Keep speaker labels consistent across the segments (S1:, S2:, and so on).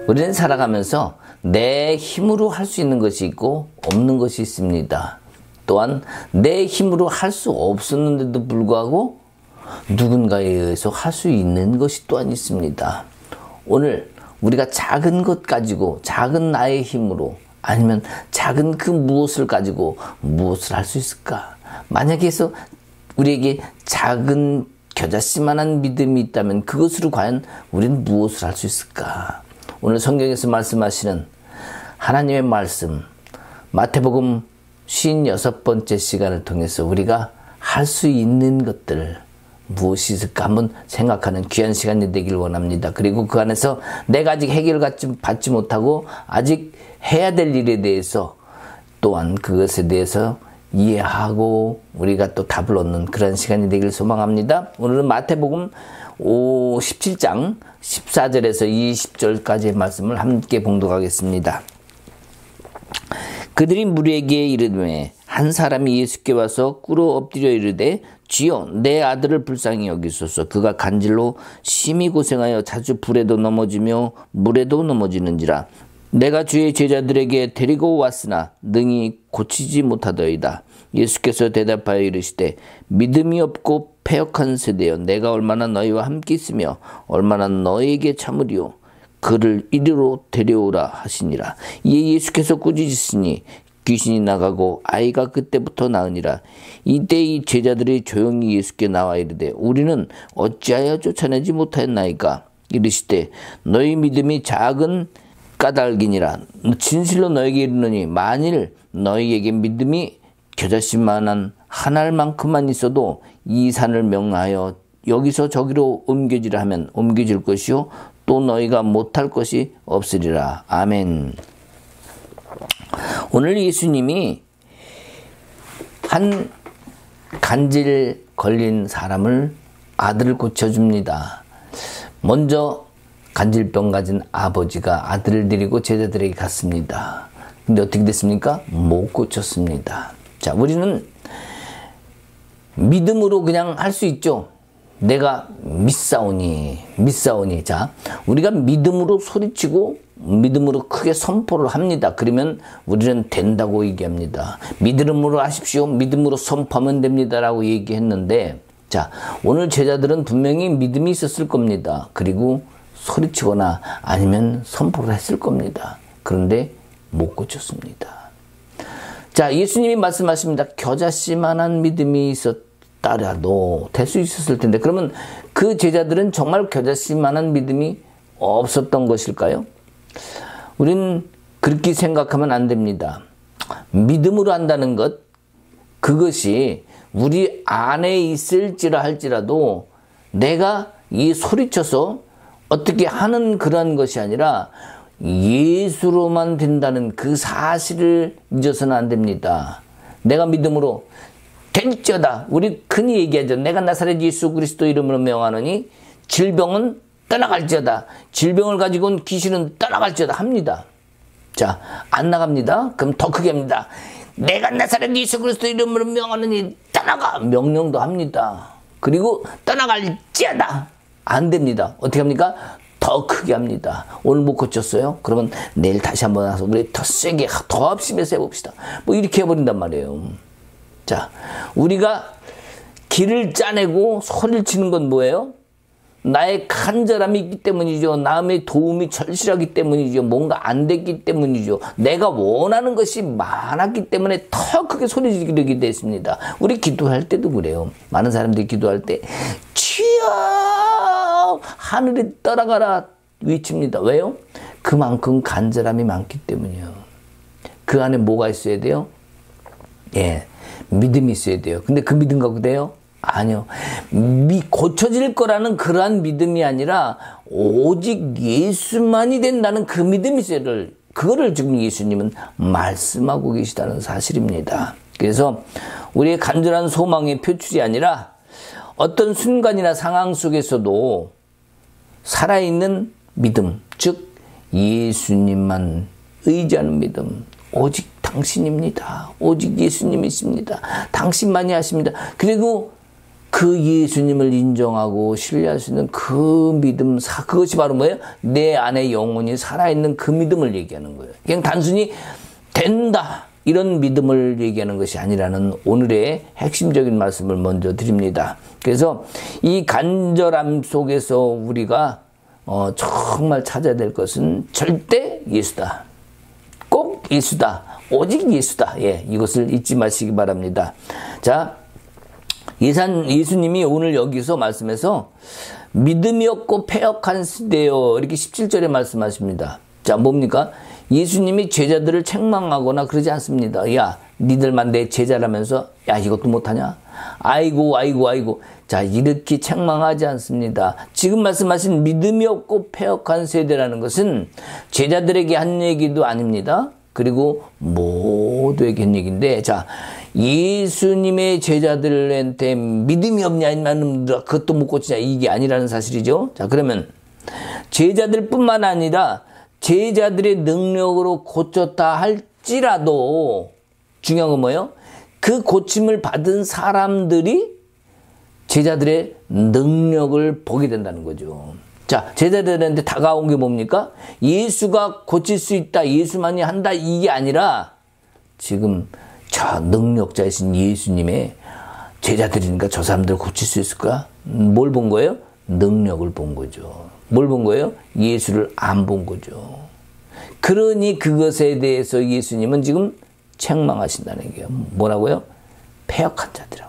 S1: 우리는 살아가면서 내 힘으로 할 수 있는 것이 있고 없는 것이 있습니다. 또한 내 힘으로 할 수 없었는데도 불구하고 누군가에 의해서 할 수 있는 것이 또한 있습니다. 오늘 우리가 작은 것 가지고 작은 나의 힘으로 아니면 작은 그 무엇을 가지고 무엇을 할 수 있을까? 만약에 해서 우리에게 작은 겨자씨만한 믿음이 있다면 그것으로 과연 우리는 무엇을 할 수 있을까? 오늘 성경에서 말씀하시는 하나님의 말씀 마태복음 56번째 시간을 통해서 우리가 할 수 있는 것들 무엇이 있을까 한번 생각하는 귀한 시간이 되길 원합니다. 그리고 그 안에서 내가 아직 해결을 받지 못하고 아직 해야 될 일에 대해서 또한 그것에 대해서 이해하고 우리가 또 답을 얻는 그런 시간이 되길 소망합니다. 오늘은 마태복음 17장 14절에서 20절까지의 말씀을 함께 봉독하겠습니다. 그들이 무리에게 이르되 한 사람이 예수께 와서 꿇어 엎드려 이르되 주여 내 아들을 불쌍히 여기소서. 그가 간질로 심히 고생하여 자주 불에도 넘어지며 물에도 넘어지는지라. 내가 주의 제자들에게 데리고 왔으나 능히 고치지 못하더이다. 예수께서 대답하여 이르시되 믿음이 없고 패역한 세대여 내가 얼마나 너희와 함께 있으며 얼마나 너희에게 참으리요. 그를 이리로 데려오라 하시니라. 이에 예수께서 꾸짖으시니 귀신이 나가고 아이가 그때부터 나으니라. 이때 이 제자들이 조용히 예수께 나와 이르되 우리는 어찌하여 쫓아내지 못하였나이까? 이르시되 너희 믿음이 작은 까닭이니라. 진실로 너희에게 이르노니 만일 너희에게 믿음이 겨자씨만한 한 알만큼만 있어도 이 산을 명하여 여기서 저기로 옮겨지라 하면 옮겨질 것이요 또 너희가 못할 것이 없으리라. 아멘. 오늘 예수님이 한 간질 걸린 사람을 아들을 고쳐줍니다. 먼저 간질병 가진 아버지가 아들을 데리고 제자들에게 갔습니다. 근데 어떻게 됐습니까? 못 고쳤습니다. 자, 우리는 믿음으로 그냥 할 수 있죠. 내가 믿사오니. 자, 우리가 믿음으로 소리치고 믿음으로 크게 선포를 합니다. 그러면 우리는 된다고 얘기합니다. 믿음으로 하십시오. 믿음으로 선포하면 됩니다라고 얘기했는데, 자, 오늘 제자들은 분명히 믿음이 있었을 겁니다. 그리고 소리치거나 아니면 선포를 했을 겁니다. 그런데 못 고쳤습니다. 자, 예수님이 말씀하십니다. 겨자씨만한 믿음이 있었다라도 될 수 있었을 텐데, 그러면 그 제자들은 정말 겨자씨만한 믿음이 없었던 것일까요? 우린 그렇게 생각하면 안 됩니다. 믿음으로 한다는 것, 그것이 우리 안에 있을지라 할지라도 내가 이 소리쳐서 어떻게 하는 그런 것이 아니라 예수로만 된다는 그 사실을 잊어서는 안 됩니다. 내가 믿음으로 될지어다. 우리 흔히 얘기하죠. 내가 나사렛 예수 그리스도 이름으로 명하노니 질병은 떠나갈지어다. 질병을 가지고는 귀신은 떠나갈지어다 합니다. 자, 안 나갑니다. 그럼 더 크게 합니다. 내가 나사렛 예수 그리스도 이름으로 명하노니 떠나가. 명령도 합니다. 그리고 떠나갈지어다. 안 됩니다. 어떻게 합니까? 더 크게 합니다. 오늘 못 고쳤어요? 그러면 내일 다시 한번 와서 우리 더 세게, 더 합심해서 해봅시다. 뭐 이렇게 해버린단 말이에요. 자, 우리가 길을 짜내고 소리를 치는 건 뭐예요? 나의 간절함이 있기 때문이죠. 남의 도움이 절실하기 때문이죠. 뭔가 안 됐기 때문이죠. 내가 원하는 것이 많았기 때문에 더 크게 소리 지르게 됐습니다. 우리 기도할 때도 그래요. 많은 사람들이 기도할 때 주여 하늘에 떠나가라 외칩니다. 왜요? 그만큼 간절함이 많기 때문이에요. 그 안에 뭐가 있어야 돼요? 예, 믿음이 있어야 돼요. 근데 그 믿음 갖고 돼요? 아니요. 고쳐질 거라는 그러한 믿음이 아니라 오직 예수만이 된다는 그 믿음이 있어야 될, 그거를 지금 예수님은 말씀하고 계시다는 사실입니다. 그래서 우리의 간절한 소망의 표출이 아니라 어떤 순간이나 상황 속에서도 살아있는 믿음, 즉 예수님만 의지하는 믿음, 오직 당신입니다. 오직 예수님이십니다. 당신만이 하십니다. 그리고 그 예수님을 인정하고 신뢰할 수 있는 그 믿음, 그것이 바로 뭐예요? 내 안에 영혼이 살아있는 그 믿음을 얘기하는 거예요. 그냥 단순히 된다 이런 믿음을 얘기하는 것이 아니라는 오늘의 핵심적인 말씀을 먼저 드립니다. 그래서 이 간절함 속에서 우리가 정말 찾아야 될 것은 절대 예수다. 꼭 예수다. 오직 예수다. 예, 이것을 잊지 마시기 바랍니다. 자, 예수님이 오늘 여기서 말씀해서 믿음이 없고 패역한 시대요. 이렇게 17절에 말씀하십니다. 자, 뭡니까? 예수님이 제자들을 책망하거나 그러지 않습니다. 야, 니들만 내 제자라면서 야, 이것도 못하냐? 아이고. 자, 이렇게 책망하지 않습니다. 지금 말씀하신 믿음이 없고 패역한 세대라는 것은 제자들에게 한 얘기도 아닙니다. 그리고 모두에게 한 얘기인데, 자, 예수님의 제자들한테 믿음이 없냐, 아니면 그것도 못 고치냐, 이게 아니라는 사실이죠. 자, 그러면 제자들 뿐만 아니라 제자들의 능력으로 고쳤다 할지라도 중요한 건 뭐예요? 그 고침을 받은 사람들이 제자들의 능력을 보게 된다는 거죠. 자, 제자들한테 다가온 게 뭡니까? 예수가 고칠 수 있다, 예수만이 한다, 이게 아니라 지금 저 능력자이신 예수님의 제자들이니까 저 사람들 고칠 수 있을까? 뭘 본 거예요? 능력을 본 거죠. 뭘 본 거예요? 예수를 안 본 거죠. 그러니 그것에 대해서 예수님은 지금 책망하신다는 얘기예요. 뭐라고요? 패역한 자들이라고.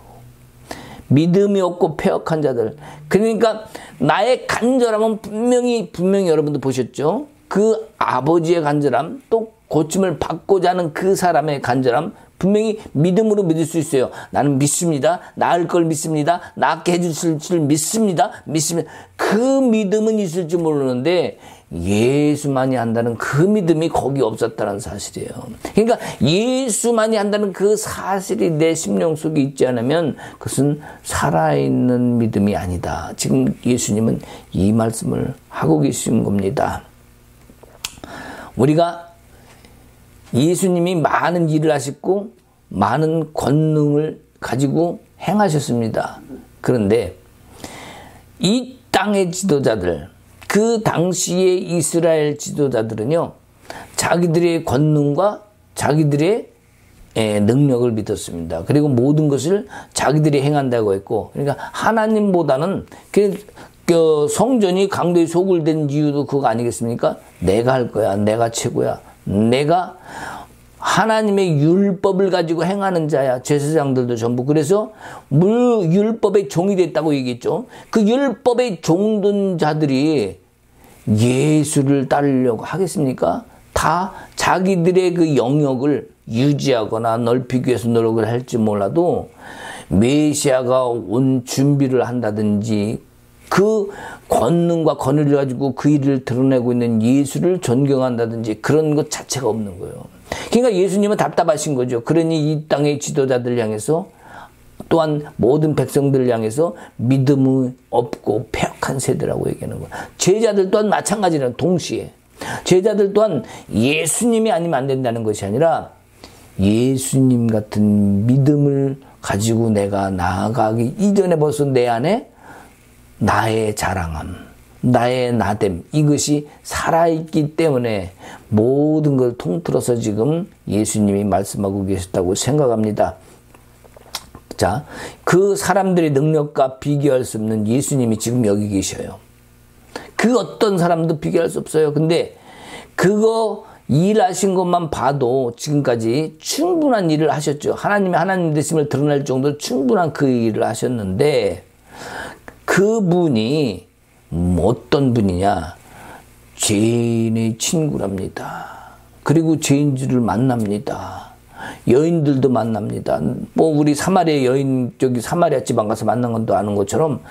S1: 믿음이 없고 패역한 자들. 그러니까 나의 간절함은 분명히 여러분도 보셨죠? 그 아버지의 간절함, 또 고침을 받고자 하는 그 사람의 간절함, 분명히 믿음으로 믿을 수 있어요. 나는 믿습니다. 나을 걸 믿습니다. 낫게 해주실 줄 믿습니다. 그 믿음은 있을지 모르는데 예수만이 한다는 그 믿음이 거기 없었다는 사실이에요. 그러니까 예수만이 한다는 그 사실이 내 심령 속에 있지 않으면 그것은 살아있는 믿음이 아니다. 지금 예수님은 이 말씀을 하고 계신 겁니다. 우리가 예수님이 많은 일을 하셨고 많은 권능을 가지고 행하셨습니다. 그런데 이 땅의 지도자들, 그 당시의 이스라엘 지도자들은요, 자기들의 권능과 자기들의 능력을 믿었습니다. 그리고 모든 것을 자기들이 행한다고 했고, 그러니까 하나님보다는 성전이 강도의 소굴된 이유도 그거 아니겠습니까? 내가 할 거야. 내가 최고야. 내가 하나님의 율법을 가지고 행하는 자야. 제사장들도 전부. 그래서 율법의 종이 됐다고 얘기했죠. 그 율법의 종된 자들이 예수를 따르려고 하겠습니까? 다 자기들의 그 영역을 유지하거나 넓히기 위해서 노력을 할지 몰라도 메시아가 온 준비를 한다든지 그 권능과 권위를 가지고 그 일을 드러내고 있는 예수를 존경한다든지 그런 것 자체가 없는 거예요. 그러니까 예수님은 답답하신 거죠. 그러니 이 땅의 지도자들 향해서 또한 모든 백성들을 향해서 믿음이 없고 패역한 세대라고 얘기하는 거예요. 제자들 또한 마찬가지라는 동시에 제자들 또한 예수님이 아니면 안 된다는 것이 아니라 예수님 같은 믿음을 가지고 내가 나아가기 이전에 벌써 내 안에 나의 자랑함, 나의 나됨, 이것이 살아있기 때문에 모든 걸 통틀어서 지금 예수님이 말씀하고 계셨다고 생각합니다. 자, 그 사람들의 능력과 비교할 수 없는 예수님이 지금 여기 계셔요. 그 어떤 사람도 비교할 수 없어요. 근데 그거 일하신 것만 봐도 지금까지 충분한 일을 하셨죠. 하나님이 하나님 되심을 드러낼 정도로 충분한 그 일을 하셨는데 그분이 어떤 분이냐? 죄인의 친구랍니다. 그리고 죄인들을 만납니다. 여인들도 만납니다. 우리 사마리아 여인, 사마리아 지방 가서 만난 건 또 아는 것처럼,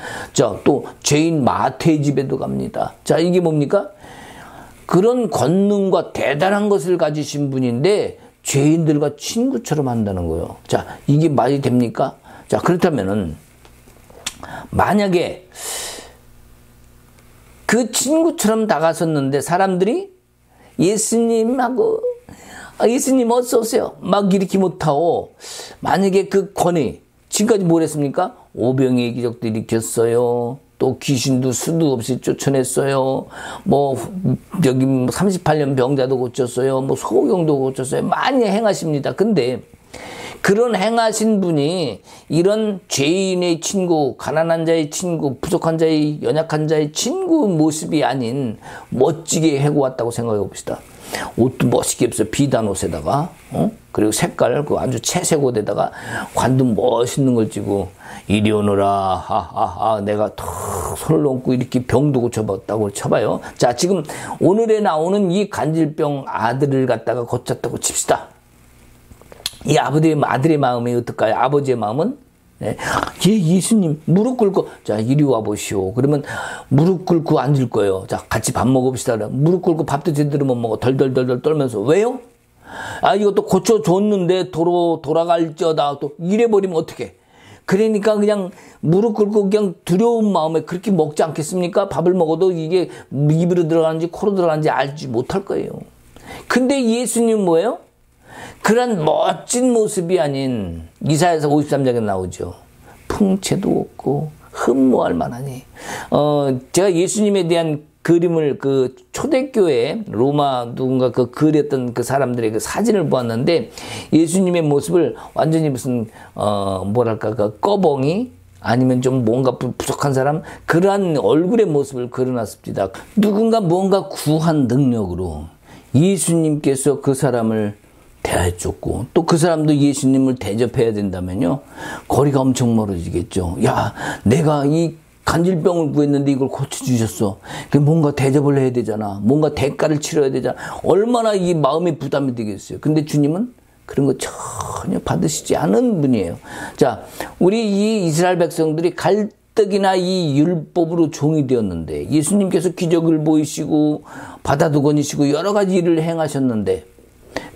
S1: 또 죄인 마태 집에도 갑니다. 자, 이게 뭡니까? 그런 권능과 대단한 것을 가지신 분인데, 죄인들과 친구처럼 한다는 거예요. 자, 이게 말이 됩니까? 자, 그렇다면은, 만약에 그 친구처럼 다가섰는데 사람들이 예수님하고 예수님 어서 오세요 막 이렇게 못하고 만약에 그 권위 지금까지 뭘 했습니까? 오병이의 기적도 일으켰어요. 또 귀신도 수도 없이 쫓아냈어요. 뭐 여기 38년 병자도 고쳤어요. 뭐 소경도 고쳤어요. 많이 행하십니다. 근데 그런 행하신 분이 이런 죄인의 친구, 가난한 자의 친구, 부족한 자의, 연약한 자의 친구 모습이 아닌 멋지게 해고 왔다고 생각해 봅시다. 옷도 멋있게 입어서 비단 옷에다가, 그리고 색깔, 그 아주 채색 옷에다가 관도 멋있는 걸 쥐고, 이리 오너라, 하하하, 내가 턱 손을 얹고 이렇게 병도 고쳐봤다고 쳐봐요. 자, 지금 오늘에 나오는 이 간질병 아들을 갖다가 고쳤다고 칩시다. 이 아들의 마음이 어떨까요? 아버지의 마음은? 네. 예수님, 무릎 꿇고, 자, 이리 와보시오. 그러면 무릎 꿇고 앉을 거예요. 자, 같이 밥 먹읍시다. 무릎 꿇고 밥도 제대로 못 먹어. 덜덜덜덜 떨면서. 왜요? 아, 이것도 고쳐줬는데 돌아갈지어다. 또 이래버리면 어떡해? 그러니까 그냥 무릎 꿇고 그냥 두려운 마음에 그렇게 먹지 않겠습니까? 밥을 먹어도 이게 입으로 들어가는지 코로 들어가는지 알지 못할 거예요. 근데 예수님 뭐예요? 그런 멋진 모습이 아닌 이사야서 53장에 나오죠. 풍채도 없고 흠모할 만하니. 제가 예수님에 대한 그림을 그 초대교회 로마 누군가 그 그렸던 그 사람들의 그 사진을 보았는데 예수님의 모습을 완전히 무슨 뭐랄까 그 꺼벙이 아니면 좀 뭔가 부족한 사람 그러한 얼굴의 모습을 그려놨습니다. 누군가 뭔가 구한 능력으로 예수님께서 그 사람을 대해줬고 또 그 사람도 예수님을 대접해야 된다면요 거리가 엄청 멀어지겠죠. 야, 내가 이 간질병을 구했는데 이걸 고쳐주셨어. 뭔가 대접을 해야 되잖아. 뭔가 대가를 치러야 되잖아. 얼마나 이 마음이 부담이 되겠어요. 근데 주님은 그런 거 전혀 받으시지 않은 분이에요. 자, 우리 이 이스라엘 백성들이 갈등이나 이 율법으로 종이 되었는데 예수님께서 기적을 보이시고 바다도 거니시고 여러 가지 일을 행하셨는데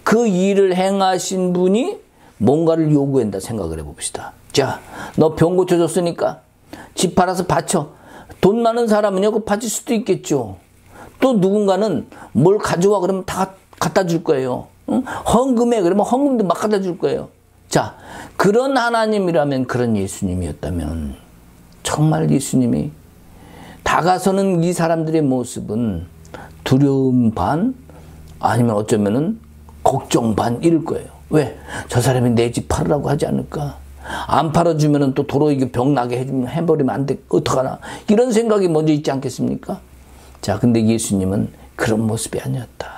S1: 그 일을 행하신 분이 뭔가를 요구한다 생각을 해봅시다. 자, 너 병 고쳐줬으니까 집 팔아서 바쳐. 돈 많은 사람은요, 그거 바칠 수도 있겠죠. 또 누군가는 뭘 가져와 그러면 다 갖다 줄 거예요. 응? 헌금해 그러면 헌금도 막 갖다 줄 거예요. 자, 그런 하나님이라면 그런 예수님이었다면 정말 예수님이 다가서는 이 사람들의 모습은 두려움 반 아니면 어쩌면은 걱정 반 이럴 거예요. 왜? 저 사람이 내 집 팔으라고 하지 않을까? 안 팔아주면은 또 도로 이게 병 나게 해버리면 안 돼. 어떡하나? 이런 생각이 먼저 있지 않겠습니까? 자, 근데 예수님은 그런 모습이 아니었다.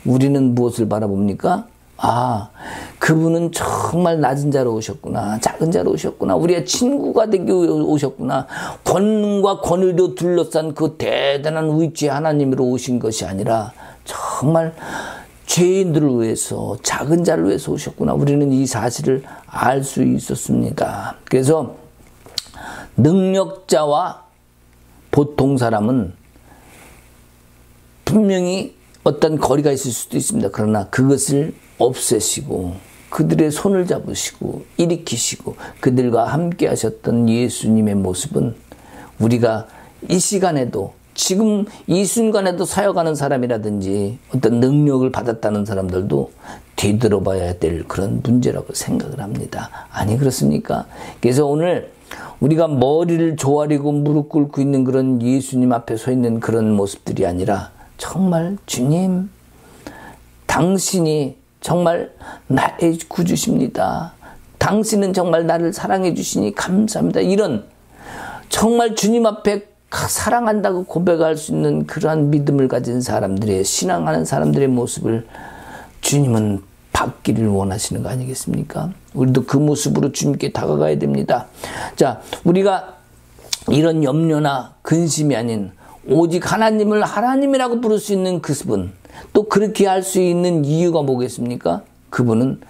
S1: 우리는 무엇을 바라봅니까? 아, 그분은 정말 낮은 자로 오셨구나. 작은 자로 오셨구나. 우리의 친구가 되기 오셨구나. 권능과 권위로 둘러싼 그 대단한 위치의 하나님으로 오신 것이 아니라 정말 죄인들을 위해서 작은 자를 위해서 오셨구나. 우리는 이 사실을 알 수 있었습니다. 그래서 능력자와 보통 사람은 분명히 어떤 거리가 있을 수도 있습니다. 그러나 그것을 없애시고 그들의 손을 잡으시고 일으키시고 그들과 함께 하셨던 예수님의 모습은 우리가 이 시간에도 지금 이 순간에도 사역하는 사람이라든지 어떤 능력을 받았다는 사람들도 되돌아봐야 될 그런 문제라고 생각을 합니다. 아니 그렇습니까? 그래서 오늘 우리가 머리를 조아리고 무릎 꿇고 있는 그런 예수님 앞에 서 있는 그런 모습들이 아니라 정말 주님 당신이 정말 나의 구주십니다. 당신은 정말 나를 사랑해 주시니 감사합니다. 이런 정말 주님 앞에 사랑한다고 고백할 수 있는 그러한 믿음을 가진 사람들의 신앙하는 사람들의 모습을 주님은 받기를 원하시는 거 아니겠습니까? 우리도 그 모습으로 주님께 다가가야 됩니다. 자, 우리가 이런 염려나 근심이 아닌 오직 하나님을 하나님이라고 부를 수 있는 그분, 또 그렇게 할 수 있는 이유가 뭐겠습니까? 그분은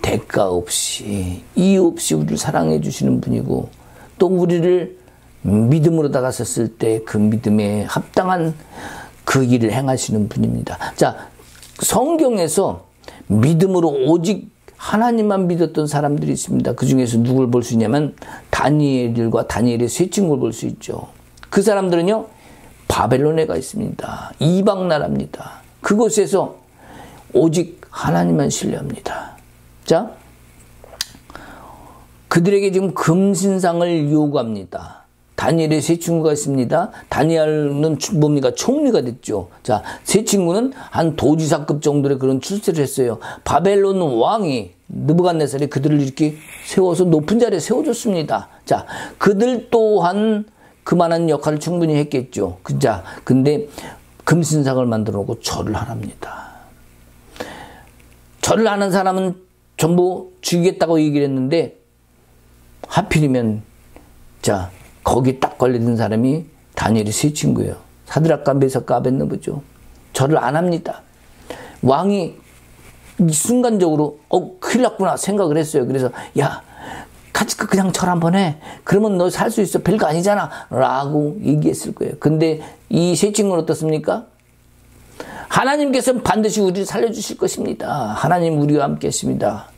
S1: 대가 없이 이유 없이 우리를 사랑해 주시는 분이고 또 우리를 믿음으로 다가섰을 때 그 믿음에 합당한 그 일을 행하시는 분입니다. 자, 성경에서 믿음으로 오직 하나님만 믿었던 사람들이 있습니다. 그 중에서 누굴 볼 수 있냐면 다니엘과 다니엘의 세 친구를 볼 수 있죠. 그 사람들은요 바벨론에 가 있습니다. 이방 나라입니다. 그곳에서 오직 하나님만 신뢰합니다. 자, 그들에게 지금 금신상을 요구합니다. 다니엘의 세 친구가 있습니다. 다니엘은 뭡니까? 총리가 됐죠. 자, 세 친구는 한 도지사급 정도의 그런 출세를 했어요. 바벨론 왕이 느부갓네살이 그들을 이렇게 세워서 높은 자리에 세워줬습니다. 자, 그들 또한 그만한 역할을 충분히 했겠죠. 자, 근데 금신상을 만들어 놓고 절을 하랍니다. 절을 하는 사람은 전부 죽이겠다고 얘기를 했는데 하필이면 자, 거기 딱 걸리는 사람이 다니엘의 세 친구예요. 사드락과 메삭과 아벳느고죠. 절을 안 합니다. 왕이 순간적으로 큰일 났구나 생각을 했어요. 그래서 야, 같이 그냥 절 한번 해. 그러면 너 살 수 있어. 별거 아니잖아. 라고 얘기했을 거예요. 근데 이 세 친구는 어떻습니까? 하나님께서는 반드시 우리를 살려주실 것입니다. 하나님 우리와 함께 했습니다.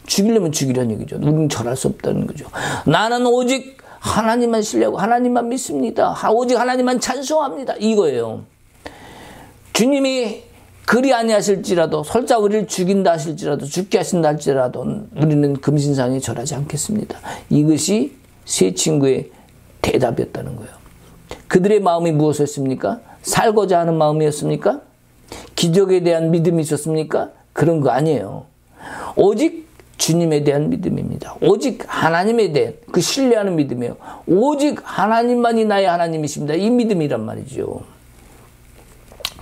S1: 죽이려면 죽이라는 얘기죠. 우리는 절할 수 없다는 거죠. 나는 오직 하나님만 신뢰하고 하나님만 믿습니다. 오직 하나님만 찬송합니다. 이거예요. 주님이 그리 아니하실지라도 설사 우리를 죽인다 하실지라도 죽게 하신다 할지라도 우리는 금신상에 절하지 않겠습니다. 이것이 세 친구의 대답이었다는 거예요. 그들의 마음이 무엇이었습니까? 살고자 하는 마음이었습니까? 기적에 대한 믿음이 있었습니까? 그런 거 아니에요. 오직 주님에 대한 믿음입니다. 오직 하나님에 대한 그 신뢰하는 믿음이에요. 오직 하나님만이 나의 하나님이십니다. 이 믿음이란 말이죠.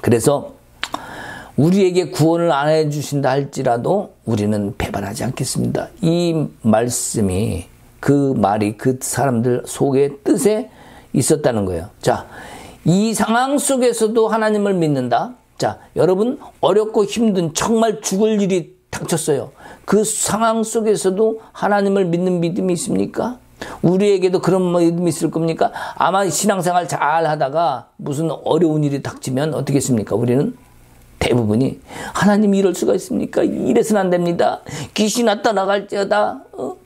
S1: 그래서 우리에게 구원을 안 해주신다 할지라도 우리는 배반하지 않겠습니다. 이 말씀이 그 말이 그 사람들 속의 뜻에 있었다는 거예요. 자, 이 상황 속에서도 하나님을 믿는다. 자, 여러분 어렵고 힘든 정말 죽을 일이 닥쳤어요. 그 상황 속에서도 하나님을 믿는 믿음이 있습니까? 우리에게도 그런 믿음이 있을 겁니까? 아마 신앙생활 잘 하다가 무슨 어려운 일이 닥치면 어떻게 했습니까? 우리는 대부분이 하나님이 이럴 수가 있습니까? 이래서는 안 됩니다. 귀신 왔다 나갈지어다.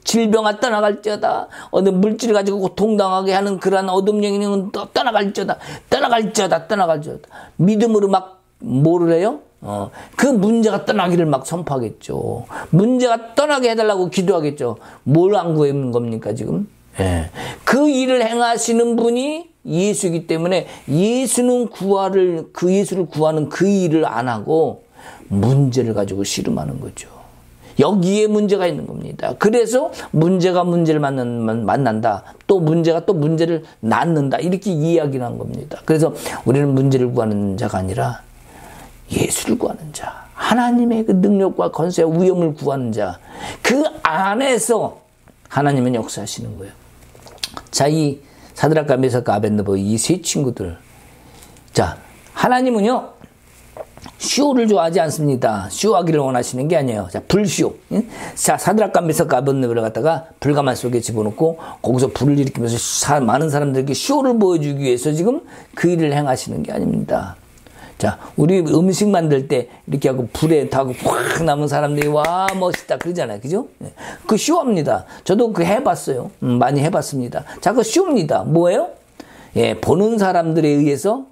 S1: 질병 왔다 나갈지어다. 어느 물질을 가지고 고통당하게 하는 그러한 어둠 영향은 떠나갈지어다. 떠나갈지어다. 믿음으로 막 뭐를 해요? 그 문제가 떠나기를 막 선포하겠죠. 문제가 떠나게 해달라고 기도하겠죠. 뭘 안 구하는 겁니까 지금? 예. 그 일을 행하시는 분이 예수이기 때문에 예수는 그 예수를 구하는 그 일을 안 하고 문제를 가지고 씨름하는 거죠. 여기에 문제가 있는 겁니다. 그래서 문제가 문제를 만난다. 또 문제가 또 문제를 낳는다. 이렇게 이야기를 한 겁니다. 그래서 우리는 문제를 구하는 자가 아니라 예수를 구하는 자, 하나님의 그 능력과 권세와 위엄을 구하는 자, 그 안에서 하나님은 역사하시는 거예요. 자, 이 사드락과 메삭과 아벳느고 이 세 친구들, 자, 하나님은요 쇼를 좋아하지 않습니다. 쇼하기를 원하시는 게 아니에요. 자, 불쇼. 자, 사드락과 메삭과 아벳느고를 갖다가 불가마 속에 집어넣고 거기서 불을 일으키면서 많은 사람들에게 쇼를 보여주기 위해서 지금 그 일을 행하시는 게 아닙니다. 자, 우리 음식 만들 때 이렇게 하고 불에 타고 확 남은 사람들이 와 멋있다 그러잖아요. 그죠? 그 쇼입니다. 저도 그 해봤어요. 많이 해봤습니다. 자, 그 쇼입니다. 뭐예요? 예, 보는 사람들에 의해서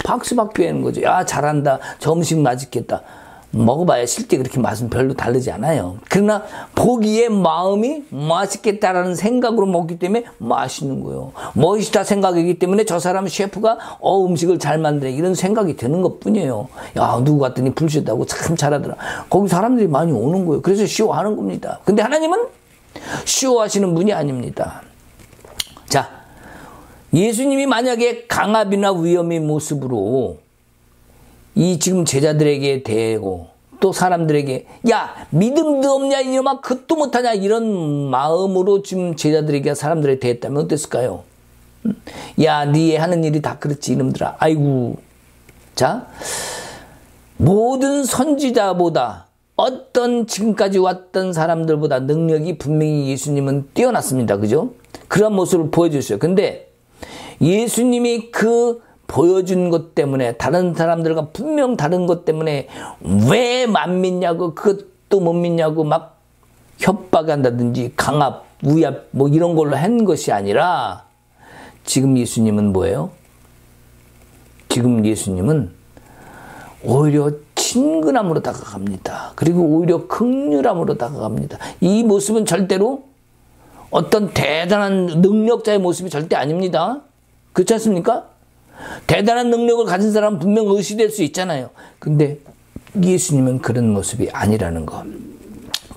S1: 박수 받게 하는 거죠. 야, 잘한다. 저 음식 맛있겠다. 먹어봐야 실제 그렇게 맛은 별로 다르지 않아요. 그러나 보기에 마음이 맛있겠다라는 생각으로 먹기 때문에 맛있는 거예요. 멋있다 생각이기 때문에 저 사람 셰프가 음식을 잘 만드네 이런 생각이 드는 것뿐이에요. 야, 누구 같더니 불쇼다고 참 잘하더라. 거기 사람들이 많이 오는 거예요. 그래서 쇼하는 겁니다. 근데 하나님은 쇼하시는 분이 아닙니다. 자, 예수님이 만약에 강압이나 위험의 모습으로 이 지금 제자들에게 대고 또 사람들에게 야 믿음도 없냐 이놈아 그것도 못하냐 이런 마음으로 지금 제자들에게 사람들에 대했다면 어땠을까요? 야 네 하는 일이 다 그렇지 이놈들아 아이고. 자, 모든 선지자보다 어떤 지금까지 왔던 사람들보다 능력이 분명히 예수님은 뛰어났습니다. 그죠? 그런 모습을 보여주셨어요. 근데 예수님이 그 보여준 것 때문에 다른 사람들과 분명 다른 것 때문에 왜 안 믿냐고 그것도 못 믿냐고 막 협박한다든지 강압, 위압 뭐 이런 걸로 한 것이 아니라 지금 예수님은 뭐예요? 지금 예수님은 오히려 친근함으로 다가갑니다. 그리고 오히려 긍휼함으로 다가갑니다. 이 모습은 절대로 어떤 대단한 능력자의 모습이 절대 아닙니다. 그렇지 않습니까? 대단한 능력을 가진 사람은 분명 의시될 수 있잖아요. 근데 예수님은 그런 모습이 아니라는 것.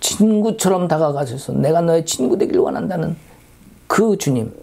S1: 친구처럼 다가가셔서 내가 너의 친구 되길 원한다는 그 주님.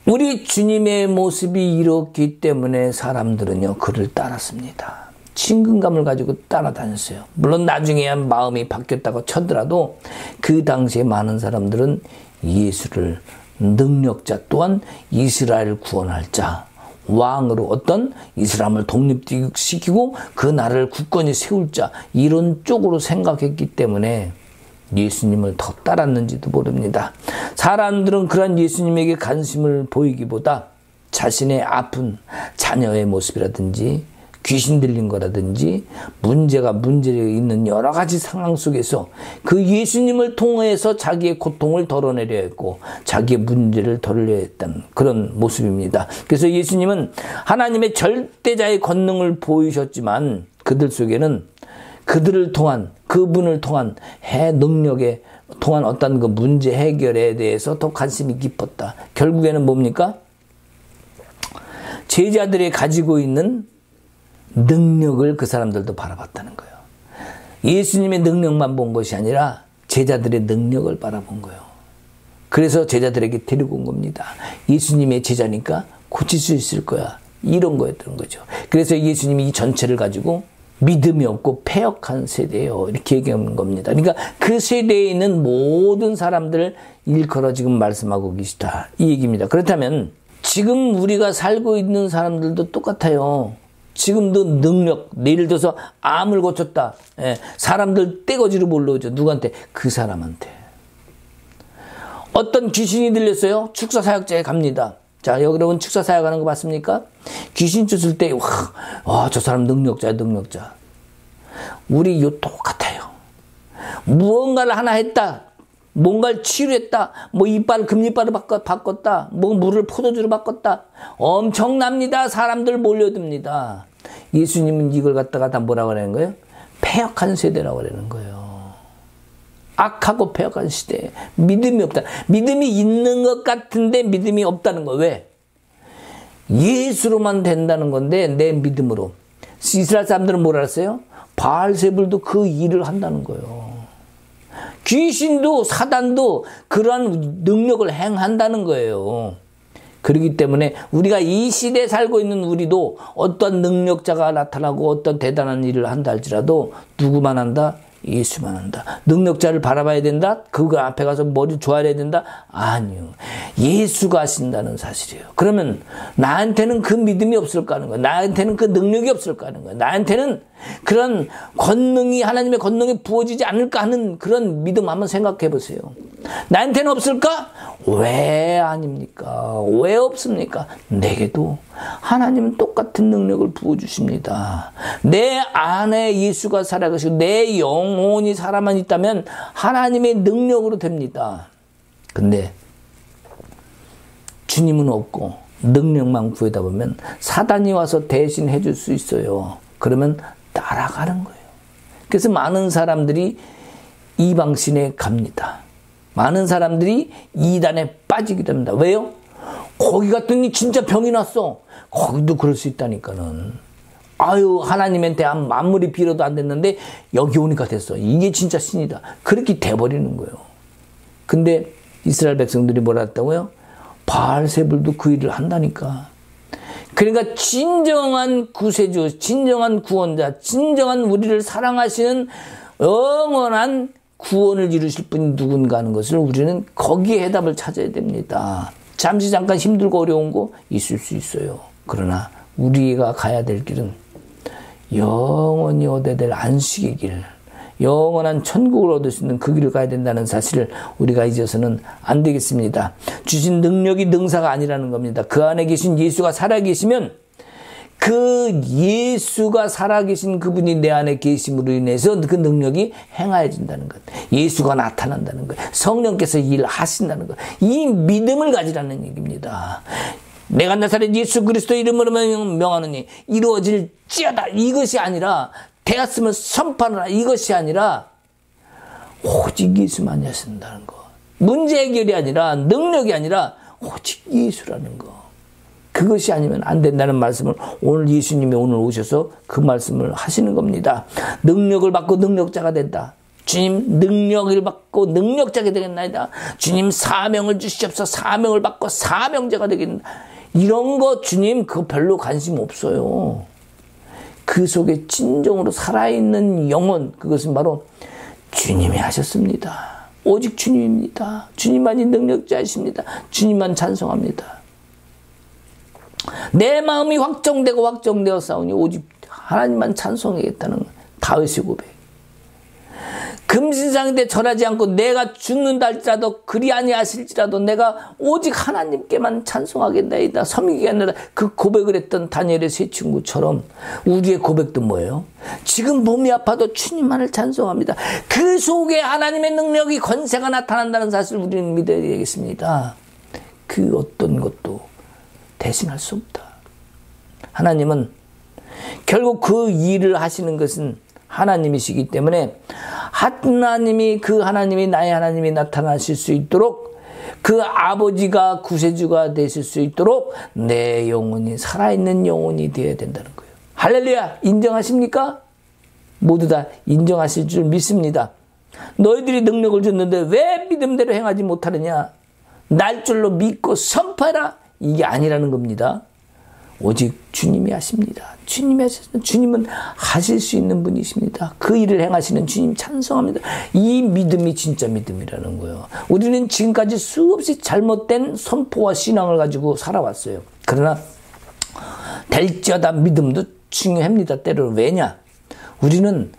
S1: 우리 주님의 모습이 이렇기 때문에 사람들은요, 그를 따랐습니다. 친근감을 가지고 따라다녔어요. 물론 나중에야 마음이 바뀌었다고 쳐더라도 그 당시에 많은 사람들은 예수를 능력자 또한 이스라엘 구원할 자, 왕으로 어떤 이스라엘을 독립시키고 그 나라를 굳건히 세울 자, 이런 쪽으로 생각했기 때문에 예수님을 더 따랐는지도 모릅니다. 사람들은 그런 예수님에게 관심을 보이기보다 자신의 아픈 자녀의 모습이라든지 귀신 들린 거라든지 문제가 있는 여러 가지 상황 속에서 그 예수님을 통해서 자기의 고통을 덜어내려 했고 자기의 문제를 덜어내려 했던 그런 모습입니다. 그래서 예수님은 하나님의 절대자의 권능을 보이셨지만 그들 속에는 그분을 통한 능력에 통한 어떤 그 문제 해결에 대해서 더 관심이 깊었다. 결국에는 뭡니까? 제자들이 가지고 있는 능력을 그 사람들도 바라봤다는 거예요. 예수님의 능력만 본 것이 아니라 제자들의 능력을 바라본 거예요. 그래서 제자들에게 데리고 온 겁니다. 예수님의 제자니까 고칠 수 있을 거야. 이런 거였던 거죠. 그래서 예수님이 이 전체를 가지고 믿음이 없고 패역한 세대예요. 이렇게 얘기하는 겁니다. 그러니까 그 세대에 있는 모든 사람들을 일컬어 지금 말씀하고 계시다. 이 얘기입니다. 그렇다면 지금 우리가 살고 있는 사람들도 똑같아요. 지금도 능력, 예를 들어서 암을 고쳤다. 사람들 떼거지로 몰려오죠. 누구한테? 그 사람한테. 어떤 귀신이 들렸어요? 축사 사역자에 갑니다. 자, 여러분 축사 사역하는 거 봤습니까? 귀신 쫓을 때, 와, 저 사람 능력자야. 우리 똑같아요. 무언가를 하나 했다. 뭔가를 치료했다. 금리빨을 바꿨다. 물을 포도주로 바꿨다. 엄청납니다. 사람들 몰려듭니다. 예수님은 이걸 갖다가 다 뭐라고 하는 거예요? 패역한 세대라고 하는 거예요. 악하고 패역한 시대. 믿음이 없다. 믿음이 있는 것 같은데 믿음이 없다는 거. 왜? 예수로만 된다는 건데 내 믿음으로. 이스라엘 사람들은 뭘 알았어요? 바알세불도 그 일을 한다는 거예요. 귀신도 사단도 그러한 능력을 행한다는 거예요. 그렇기 때문에 우리가 이 시대에 살고 있는 우리도 어떤 능력자가 나타나고 어떤 대단한 일을 한다 할지라도 누구만 한다? 예수만 한다. 능력자를 바라봐야 된다? 그거 앞에 가서 머리 조아려야 된다? 아니요. 예수가 하신다는 사실이에요. 그러면 나한테는 그 믿음이 없을까 하는 거예요. 나한테는 그 능력이 없을까 하는 거예요. 나한테는 그런 하나님의 권능이 부어지지 않을까 하는 그런 믿음 한번 생각해 보세요. 나한테는 없을까? 왜 아닙니까? 왜 없습니까? 내게도 하나님은 똑같은 능력을 부어주십니다. 내 안에 예수가 살아가시고 내 영혼이 살아만 있다면 하나님의 능력으로 됩니다. 근데 주님은 없고 능력만 구하다 보면 사단이 와서 대신 해줄 수 있어요. 그러면 따라가는 거예요. 그래서 많은 사람들이 이방신에 갑니다. 많은 사람들이 이단에 빠지게 됩니다. 왜요? 거기 갔더니 진짜 병이 났어. 거기도 그럴 수 있다니까는. 하나님한테 아무리 빌어도 안 됐는데 여기 오니까 됐어. 이게 진짜 신이다. 그렇게 돼버리는 거예요. 근데 이스라엘 백성들이 뭐라 했다고요? 바알세불도 그 일을 한다니까. 그러니까 진정한 구세주, 진정한 구원자, 진정한 우리를 사랑하시는 영원한 구원을 이루실 분이 누군가 하는 것을 우리는 거기에 해답을 찾아야 됩니다. 잠깐 힘들고 어려운 거 있을 수 있어요. 그러나 우리가 가야 될 길은 영원히 얻어야 될 안식의 길, 영원한 천국을 얻을 수 있는 그 길을 가야 된다는 사실을 우리가 잊어서는 안 되겠습니다. 주신 능력이 능사가 아니라는 겁니다. 그 안에 계신 예수가 살아계시면 그 예수가 살아계신 그분이 내 안에 계심으로 인해서 그 능력이 행하여진다는 것. 예수가 나타난다는 것. 성령께서 일하신다는 것. 이 믿음을 가지라는 얘기입니다. 내가 나사렛 예수 그리스도 이름으로 명하노니 이루어질지어다. 이것이 아니라 되었으면 선포하라. 이것이 아니라 오직 예수만이 하신다는 것. 문제 해결이 아니라 능력이 아니라 오직 예수라는 거. 그것이 아니면 안 된다는 말씀을 오늘 예수님이 오늘 오셔서 그 말씀을 하시는 겁니다. 능력을 받고 능력자가 된다. 주님 능력을 받고 능력자가 되겠나이다. 주님 사명을 주시옵소서. 사명을 받고 사명자가 되겠나이다. 이런 거 주님 그거 별로 관심 없어요. 그 속에 진정으로 살아있는 영혼, 그것은 바로 주님이 하셨습니다. 오직 주님입니다. 주님만이 능력자이십니다. 주님만 찬송합니다. 내 마음이 확정되어 싸우니 오직 하나님만 찬송하겠다는 다윗의 고백. 금신상인데 절하지 않고 내가 죽는다 할지라도 그리 아니하실지라도 내가 오직 하나님께만 찬송하겠나이다. 섬기겠나이다. 그 고백을 했던 다니엘의 세 친구처럼 우리의 고백도 뭐예요? 지금 몸이 아파도 주님만을 찬송합니다. 그 속에 하나님의 능력이 권세가 나타난다는 사실을 우리는 믿어야 되겠습니다. 그 어떤 것도 대신할 수 없다. 하나님은 결국 그 일을 하시는 것은 하나님이시기 때문에 하나님이 나의 하나님이 나타나실 수 있도록 그 아버지가 구세주가 되실 수 있도록 내 영혼이 살아있는 영혼이 되어야 된다는 거예요. 할렐루야! 인정하십니까? 모두 다 인정하실 줄 믿습니다. 너희들이 능력을 줬는데 왜 믿음대로 행하지 못하느냐? 날줄로 믿고 선포해라. 이게 아니라는 겁니다. 오직 주님이 하십니다. 주님은 하실 수 있는 분이십니다. 그 일을 행하시는 주님 찬송합니다. 이 믿음이 진짜 믿음이라는 거예요. 우리는 지금까지 수없이 잘못된 선포와 신앙을 가지고 살아왔어요. 그러나 될지어다 믿음도 중요합니다. 때로는. 왜냐? 우리는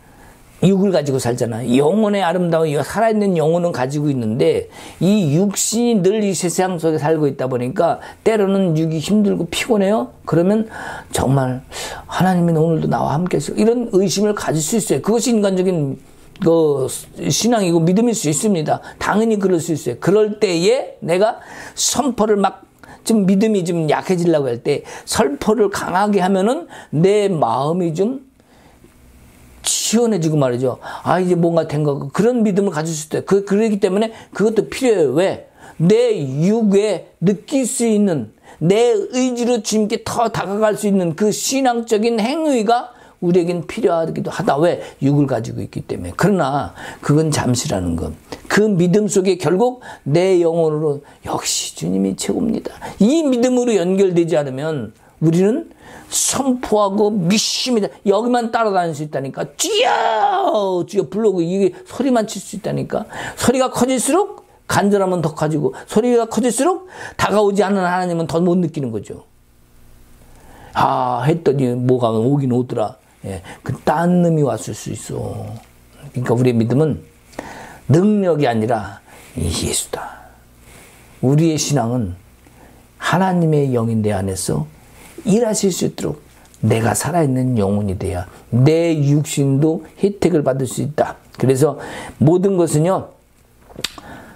S1: 육을 가지고 살잖아. 영혼의 아름다운 살아있는 영혼은 가지고 있는데 이 육신이 늘 이 세상 속에 살고 있다 보니까 때로는 육이 힘들고 피곤해요. 그러면 정말 하나님은 오늘도 나와 함께 하시고 이런 의심을 가질 수 있어요. 그것이 인간적인 신앙이고 믿음일 수 있습니다. 당연히 그럴 수 있어요. 그럴 때에 내가 선포를 좀 믿음이 좀 약해지려고 할 때 선포를 강하게 하면은 내 마음이 좀 시원해지고 말이죠. 이제 뭔가 된 거. 그런 믿음을 가질 수 있어요. 그러기 때문에 그것도 필요해요. 왜? 내 육에 느낄 수 있는, 내 의지로 주님께 더 다가갈 수 있는 그 신앙적인 행위가 우리에겐 필요하기도 하다. 왜? 육을 가지고 있기 때문에. 그러나 그건 잠시라는 것. 그 믿음 속에 결국 내 영혼으로 역시 주님이 최고입니다. 이 믿음으로 연결되지 않으면 우리는 선포하고 믿습니다. 여기만 따라다닐 수 있다니까. 주여 불러고 이게 소리만 칠 수 있다니까. 소리가 커질수록 간절함은 더 커지고 소리가 커질수록 다가오지 않는 하나님은 더 못 느끼는 거죠. 했더니 뭐가 오긴 오더라. 딴 놈이 왔을 수 있어. 그러니까 우리의 믿음은 능력이 아니라 예수다. 우리의 신앙은 하나님의 영인 내 안에서 일하실 수 있도록 내가 살아있는 영혼이 돼야 내 육신도 혜택을 받을 수 있다. 그래서 모든 것은요,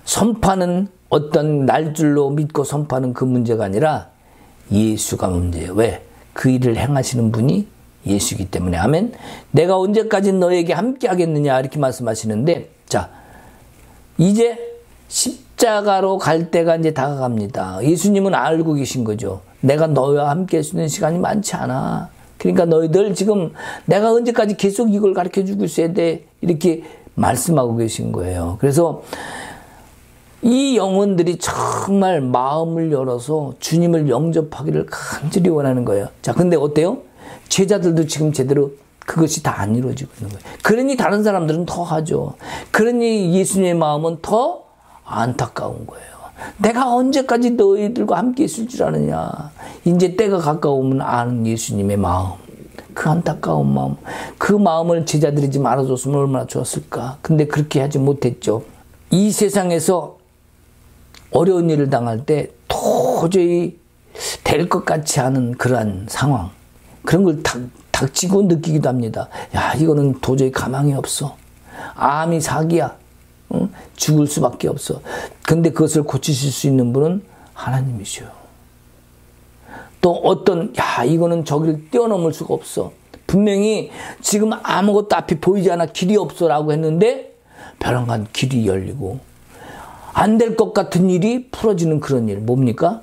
S1: 선포하는 어떤 날줄로 믿고 선포하는 그 문제가 아니라 예수가 문제예요. 왜? 그 일을 행하시는 분이 예수이기 때문에. 아멘. 내가 언제까지 너에게 함께 하겠느냐 이렇게 말씀하시는데, 자, 이제 십자가로 갈 때가 이제 다가갑니다. 예수님은 알고 계신 거죠. 내가 너와 함께 할 수 있는 시간이 많지 않아. 그러니까 너희들 지금 내가 언제까지 계속 이걸 가르쳐주고 있어야 돼. 이렇게 말씀하고 계신 거예요. 그래서 이 영혼들이 정말 마음을 열어서 주님을 영접하기를 간절히 원하는 거예요. 자, 근데 어때요? 제자들도 지금 제대로 그것이 다 안 이루어지고 있는 거예요. 그러니 다른 사람들은 더 하죠. 그러니 예수님의 마음은 더 안타까운 거예요. 내가 언제까지 너희들과 함께 있을 줄 아느냐. 이제 때가 가까우면 아는 예수님의 마음. 그 안타까운 마음. 그 마음을 제자들이 좀 알아줬으면 얼마나 좋았을까. 근데 그렇게 하지 못했죠. 이 세상에서 어려운 일을 당할 때 도저히 될 것 같지 않은 그러한 상황. 그런 걸 닥치고 느끼기도 합니다. 야, 이거는 도저히 가망이 없어. 암이 사기야. 죽을 수밖에 없어. 근데 그것을 고치실 수 있는 분은 하나님이셔. 또 어떤, 이거는 저기를 뛰어넘을 수가 없어. 분명히 지금 아무것도 앞이 보이지 않아 길이 없어라고 했는데 벼랑간 길이 열리고 안 될 것 같은 일이 풀어지는 그런 일. 뭡니까?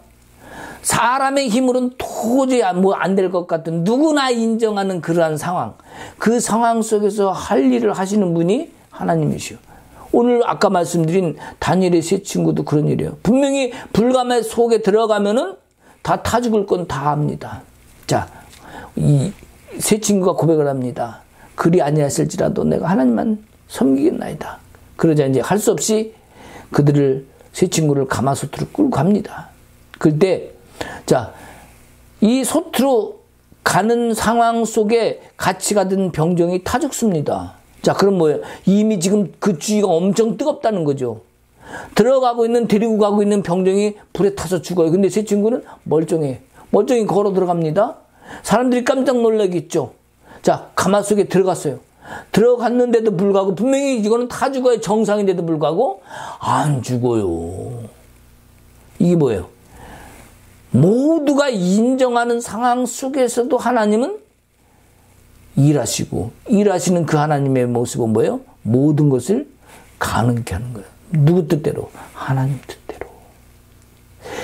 S1: 사람의 힘으로는 도저히 안 될 것 같은 누구나 인정하는 그러한 상황. 그 상황 속에서 할 일을 하시는 분이 하나님이시오. 오늘 아까 말씀드린 다니엘의 세 친구도 그런 일이에요. 분명히 불감의 속에 들어가면은 다 타 죽을 건 다 압니다. 자, 이 세 친구가 고백을 합니다. 그리 아니하실지라도 내가 하나님만 섬기겠나이다. 그러자 이제 할 수 없이 그들을 세 친구를 가마솥으로 끌고 갑니다. 그때 자, 이 솥으로 가는 상황 속에 같이 가던 병정이 타 죽습니다. 자, 그럼 뭐예요? 이미 지금 그 주위가 엄청 뜨겁다는 거죠. 데리고 가고 있는 병정이 불에 타서 죽어요. 근데 세 친구는 멀쩡히 걸어 들어갑니다. 사람들이 깜짝 놀라겠죠. 자, 가마속에 들어갔어요. 들어갔는데도 불구하고 분명히 이거는 타 죽어야 정상인데도 불구하고 안 죽어요. 이게 뭐예요? 모두가 인정하는 상황 속에서도 하나님은 일하시는 그 하나님의 모습은 뭐예요? 모든 것을 가능케 하는 거예요. 누구 뜻대로? 하나님 뜻대로.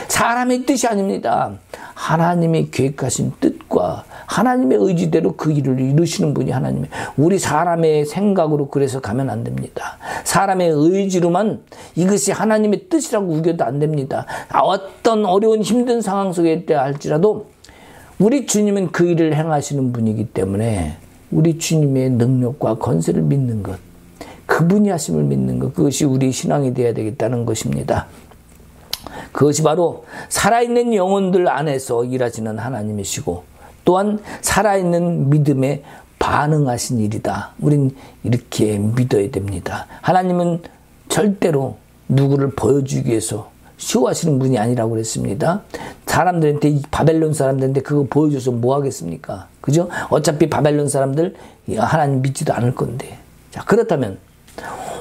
S1: 사람의 뜻이 아닙니다. 하나님이 계획하신 뜻과 하나님의 의지대로 그 일을 이루시는 분이 하나님이에요. 우리 사람의 생각으로 그래서 가면 안 됩니다. 사람의 의지로만 이것이 하나님의 뜻이라고 우겨도 안 됩니다. 어떤 어려운 힘든 상황 속에 있다 할지라도 우리 주님은 그 일을 행하시는 분이기 때문에 우리 주님의 능력과 권세를 믿는 것, 그분이 하심을 믿는 것, 그것이 우리 신앙이 되어야 되겠다는 것입니다. 그것이 바로 살아있는 영혼들 안에서 일하시는 하나님이시고 또한 살아있는 믿음에 반응하신 일이다. 우린 이렇게 믿어야 됩니다. 하나님은 절대로 누구를 보여주기 위해서 쇼하시는 분이 아니라고 그랬습니다. 사람들한테, 바벨론 사람들한테 그거 보여줘서 뭐 하겠습니까? 그죠? 어차피 바벨론 사람들 하나님 믿지도 않을 건데. 자, 그렇다면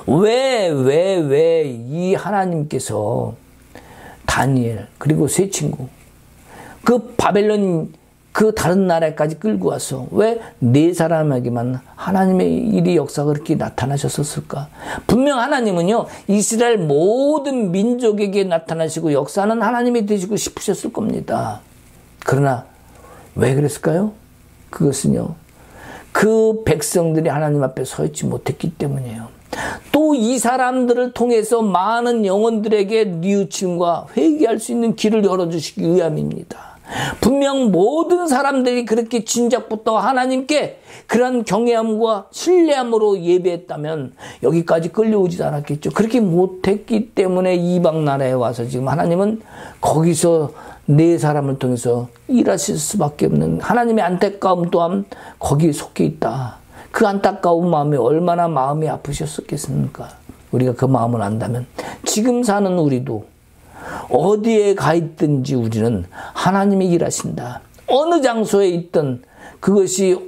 S1: 왜 이 하나님께서 다니엘 그리고 세 친구 그 바벨론 그 다른 나라까지 끌고 와서 왜 네 사람에게만 하나님의 일이 역사가 그렇게 나타나셨을까? 분명 하나님은요 이스라엘 모든 민족에게 나타나시고 역사는 하나님이 되시고 싶으셨을 겁니다. 그러나 왜 그랬을까요? 그것은요 그 백성들이 하나님 앞에 서 있지 못했기 때문이에요. 또 이 사람들을 통해서 많은 영혼들에게 뉘우침과 회개할 수 있는 길을 열어주시기 위함입니다. 분명 모든 사람들이 그렇게 진작부터 하나님께 그런 경외함과 신뢰함으로 예배했다면 여기까지 끌려오지도 않았겠죠. 그렇게 못했기 때문에 이방 나라에 와서 지금 하나님은 거기서 네 사람을 통해서 일하실 수밖에 없는 하나님의 안타까움 또한 거기에 속해 있다. 그 안타까운 마음에 얼마나 마음이 아프셨겠습니까? 우리가 그 마음을 안다면 지금 사는 우리도 어디에 가 있든지 우리는 하나님이 일하신다. 어느 장소에 있든 그것이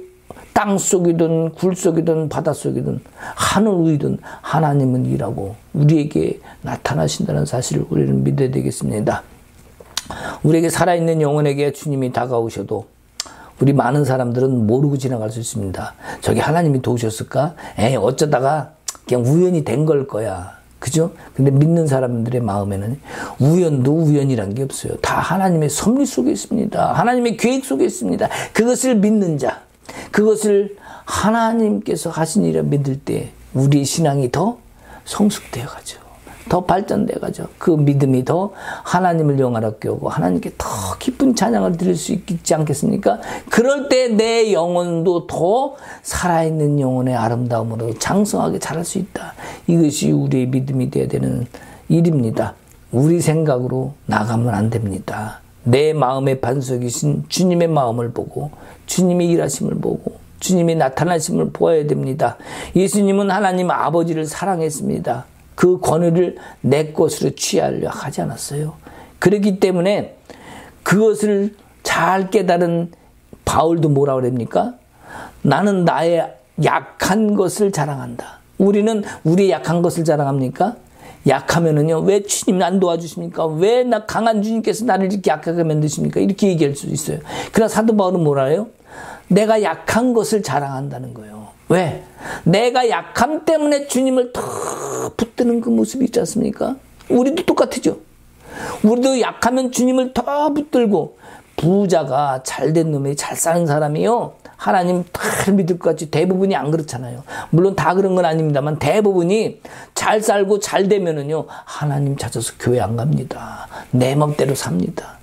S1: 땅 속이든 굴 속이든 바다 속이든 하늘 위든 하나님은 일하고 우리에게 나타나신다는 사실을 우리는 믿어야 되겠습니다. 우리에게 살아있는 영혼에게 주님이 다가오셔도 우리 많은 사람들은 모르고 지나갈 수 있습니다. 저기 하나님이 도우셨을까? 어쩌다가 그냥 우연히 된 걸 거야. 그죠? 근데 믿는 사람들의 마음에는 우연도 우연이란 게 없어요. 다 하나님의 섭리 속에 있습니다. 하나님의 계획 속에 있습니다. 그것을 믿는 자, 그것을 하나님께서 하신 일을 믿을 때 우리의 신앙이 더 성숙되어 가죠. 더 발전되어 가죠. 그 믿음이 더 하나님을 영화롭게 하고 하나님께 더 기쁜 찬양을 드릴 수 있지 않겠습니까? 그럴 때 내 영혼도 더 살아있는 영혼의 아름다움으로 장성하게 자랄 수 있다. 이것이 우리의 믿음이 되어야 되는 일입니다. 우리 생각으로 나가면 안 됩니다. 내 마음의 반석이신 주님의 마음을 보고 주님의 일하심을 보고 주님의 나타나심을 보아야 됩니다. 예수님은 하나님 아버지를 사랑했습니다. 그 권위를 내 것으로 취하려 하지 않았어요. 그렇기 때문에 그것을 잘 깨달은 바울도 뭐라고 그럽니까? 나는 나의 약한 것을 자랑한다. 우리는 우리의 약한 것을 자랑합니까? 약하면은요, 왜 주님 안 도와주십니까? 왜 나 강한 주님께서 나를 이렇게 약하게 만드십니까? 이렇게 얘기할 수 있어요. 그러나 사도 바울은 뭐라 해요? 내가 약한 것을 자랑한다는 거예요. 왜? 내가 약함 때문에 주님을 더 붙드는 그 모습이 있지 않습니까? 우리도 똑같죠. 우리도 약하면 주님을 더 붙들고, 부자가 잘된 놈이 잘 사는 사람이요, 하나님 다 믿을 것 같이 대부분이 안 그렇잖아요. 물론 다 그런 건 아닙니다만 대부분이 잘 살고 잘 되면은요, 하나님 찾아서 교회 안 갑니다. 내 맘대로 삽니다.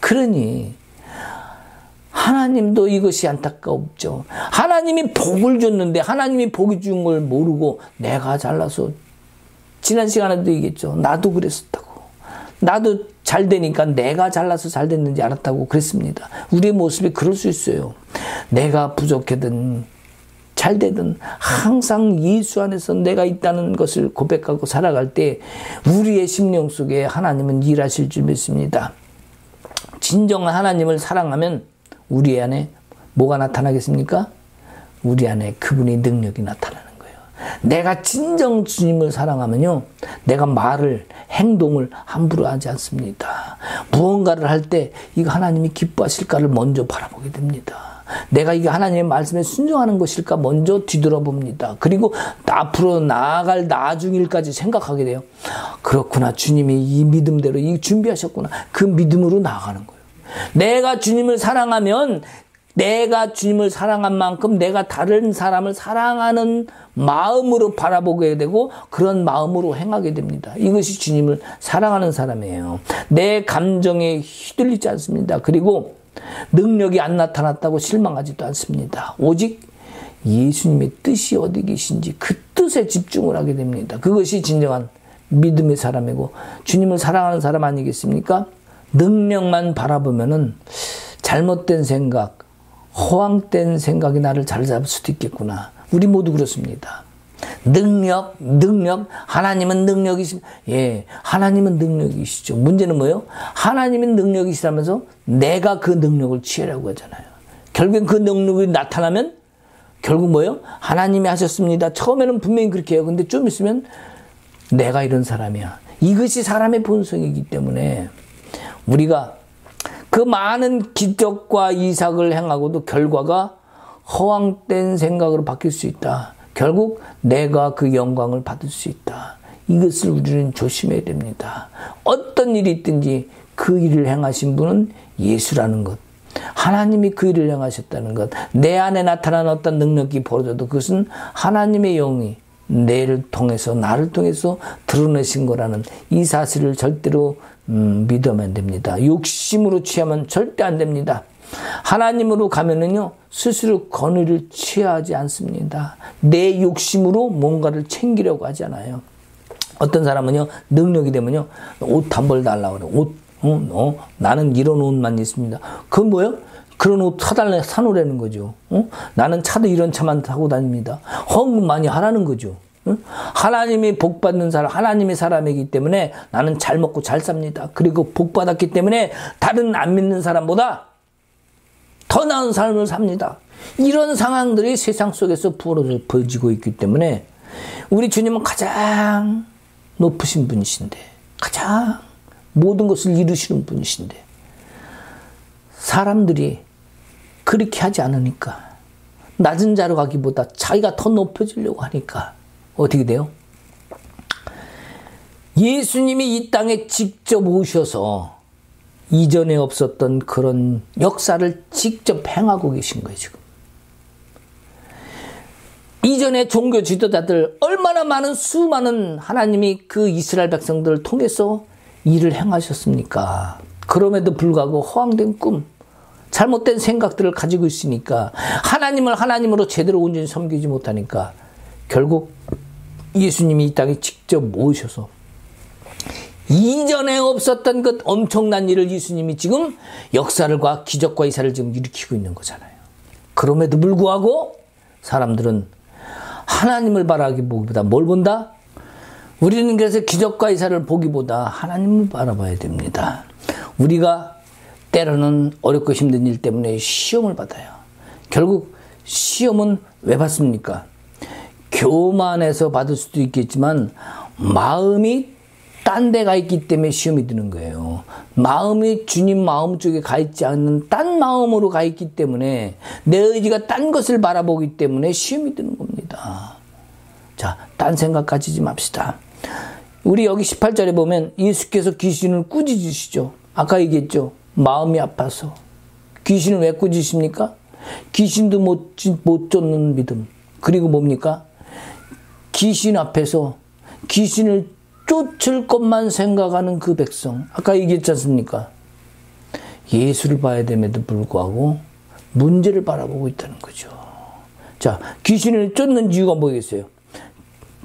S1: 그러니 하나님도 이것이 안타깝죠. 하나님이 복을 줬는데 하나님이 복이 준 걸 모르고 내가 잘나서, 지난 시간에도 얘기했죠. 나도 그랬었다고. 나도 잘 되니까 내가 잘나서 잘 됐는지 알았다고 그랬습니다. 우리의 모습이 그럴 수 있어요. 내가 부족하든 잘 되든 항상 예수 안에서 내가 있다는 것을 고백하고 살아갈 때 우리의 심령 속에 하나님은 일하실 줄 믿습니다. 진정한 하나님을 사랑하면 우리 안에 뭐가 나타나겠습니까? 우리 안에 그분의 능력이 나타나는 거예요. 내가 진정 주님을 사랑하면요, 내가 말을, 행동을 함부로 하지 않습니다. 무언가를 할 때 이거 하나님이 기뻐하실까를 먼저 바라보게 됩니다. 내가 이게 하나님의 말씀에 순종하는 것일까 먼저 뒤돌아봅니다. 그리고 앞으로 나아갈 나중일까지 생각하게 돼요. 그렇구나, 주님이 이 믿음대로 이 준비하셨구나. 그 믿음으로 나아가는 거예요. 내가 주님을 사랑하면 내가 주님을 사랑한 만큼 내가 다른 사람을 사랑하는 마음으로 바라보게 되고 그런 마음으로 행하게 됩니다. 이것이 주님을 사랑하는 사람이에요. 내 감정에 휘둘리지 않습니다. 그리고 능력이 안 나타났다고 실망하지도 않습니다. 오직 예수님의 뜻이 어디 계신지 그 뜻에 집중을 하게 됩니다. 그것이 진정한 믿음의 사람이고 주님을 사랑하는 사람 아니겠습니까? 능력만 바라보면은 잘못된 생각, 허황된 생각이 나를 잘 잡을 수도 있겠구나. 우리 모두 그렇습니다. 능력, 하나님은 능력이십니다. 예, 하나님은 능력이시죠. 문제는 뭐예요? 하나님은 능력이시라면서 내가 그 능력을 취하려고 하잖아요. 결국엔 그 능력이 나타나면 결국 뭐예요? 하나님이 하셨습니다. 처음에는 분명히 그렇게 해요. 근데 좀 있으면 내가 이런 사람이야. 이것이 사람의 본성이기 때문에 우리가 그 많은 기적과 이삭을 행하고도 결과가 허황된 생각으로 바뀔 수 있다. 결국 내가 그 영광을 받을 수 있다. 이것을 우리는 조심해야 됩니다. 어떤 일이 있든지 그 일을 행하신 분은 예수라는 것. 하나님이 그 일을 행하셨다는 것. 내 안에 나타나는 어떤 능력이 벌어져도 그것은 하나님의 영이 나를 통해서 드러내신 거라는 이 사실을 절대로 믿으면 안 됩니다. 욕심으로 취하면 절대 안 됩니다. 하나님으로 가면은요, 스스로 권위를 취하지 않습니다. 내 욕심으로 뭔가를 챙기려고 하잖아요. 어떤 사람은요, 능력이 되면요, 옷 한 벌 달라고 그래. 옷, 나는 이런 옷만 있습니다. 그건 뭐예요? 그런 옷 사놓으라는 거죠. 나는 차도 이런 차만 타고 다닙니다. 헌금 많이 하라는 거죠. 하나님이 복 받는 사람, 하나님의 사람이기 때문에 나는 잘 먹고 잘 삽니다. 그리고 복 받았기 때문에 다른 안 믿는 사람보다 더 나은 삶을 삽니다. 이런 상황들이 세상 속에서 벌어지고 있기 때문에 우리 주님은 가장 높으신 분이신데, 가장 모든 것을 이루시는 분이신데, 사람들이 그렇게 하지 않으니까, 낮은 자로 가기보다 자기가 더 높아지려고 하니까 어떻게 돼요? 예수님이 이 땅에 직접 오셔서 이전에 없었던 그런 역사를 직접 행하고 계신 거예요, 지금. 이전에 종교 지도자들 얼마나 많은 수많은 하나님이 그 이스라엘 백성들을 통해서 일을 행하셨습니까? 그럼에도 불구하고 허황된 꿈, 잘못된 생각들을 가지고 있으니까 하나님을 하나님으로 제대로 온전히 섬기지 못하니까 결국 예수님이 이 땅에 직접 모셔서 이전에 없었던 그 엄청난 일을 예수님이 지금 역사를과 기적과 이사를 지금 일으키고 있는 거잖아요. 그럼에도 불구하고 사람들은 하나님을 바라보기보다 뭘 본다? 우리는 그래서 기적과 이사를 보기보다 하나님을 바라봐야 됩니다. 우리가 때로는 어렵고 힘든 일 때문에 시험을 받아요. 결국 시험은 왜 받습니까? 교만해서 받을 수도 있겠지만 마음이 딴 데 가 있기 때문에 시험이 드는 거예요. 마음이 주님 마음 쪽에 가 있지 않는 딴 마음으로 가 있기 때문에 내 의지가 딴 것을 바라보기 때문에 시험이 드는 겁니다. 자, 딴 생각 가지지 맙시다. 우리 여기 18절에 보면 예수께서 귀신을 꾸짖으시죠. 아까 얘기했죠. 마음이 아파서. 귀신을 왜 꾸짖으십니까? 귀신도 못 쫓는 믿음. 그리고 뭡니까? 귀신 앞에서 귀신을 쫓을 것만 생각하는 그 백성. 아까 얘기했지 않습니까? 예수를 봐야 됨에도 불구하고 문제를 바라보고 있다는 거죠. 자, 귀신을 쫓는 이유가 뭐겠어요?